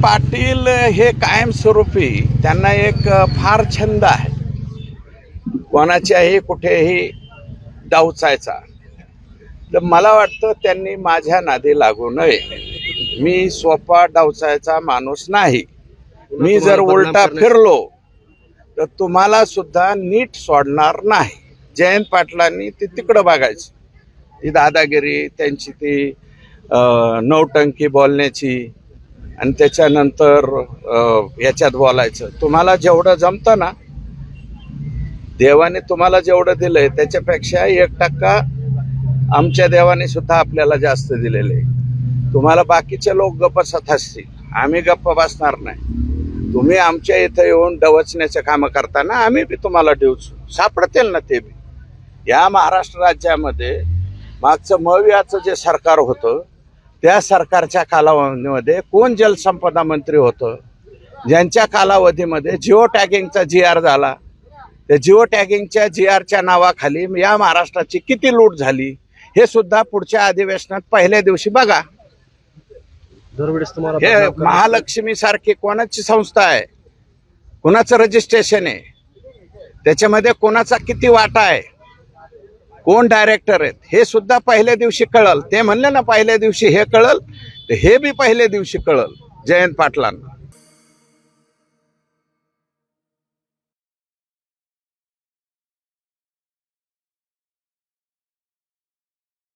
पाटील हे कायमस्वरूपी त्यांना एक फार छंद आहे कोणाच्याही कुठेही डावचायचा। तर मला वाटतं त्यांनी माझ्या नादी लागू नये। मी सोपा डावचायचा माणूस नाही। मी जर उलटा फिरलो तर तुम्हाला सुद्धा नीट सोडणार नाही। जयंत पाटलांनी ती तिकडं बघायची, ती दादागिरी त्यांची, ती नौटंकी बोलण्याची आणि त्याच्यानंतर याच्यात बोलायचं। तुम्हाला जेवढं जमतं ना, देवाने तुम्हाला जेवढं दिलंय त्याच्यापेक्षा 1% आमच्या देवाने सुद्धा आपल्याला जास्त दिलेलं आहे। तुम्हाला बाकीचे लोक गप्प बसत असतील, आम्ही गप्प बसणार नाही। तुम्ही आमच्या इथं येऊन डवचण्याचे कामं करताना आम्ही बी तुम्हाला डिवचू, सापडतील ना ते बी। या महाराष्ट्र राज्यामध्ये मागचं मवियाचं जे सरकार होतं त्या सरकारच्या कालावधीमध्ये कोण जलसंपदा मंत्री होतं, ज्यांच्या कालावधीमध्ये जिओ टॅगिंगचा GR झाला, त्या जिओ टॅगिंगच्या GRच्या नावाखाली या महाराष्ट्राची किती लूट झाली हे सुद्धा पुढच्या अधिवेशनात पहिल्या दिवशी बघा। हे महालक्ष्मी सारखी कोणाची संस्था आहे, कोणाचं रजिस्ट्रेशन आहे, त्याच्यामध्ये कोणाचा किती वाटा आहे, कोण डायरेक्टर आहेत हे सुद्धा पहिल्या दिवशी कळल। ते म्हणले ना पहिल्या दिवशी हे कळल, हे बी पहिल्या दिवशी कळल जयंत पाटलांना।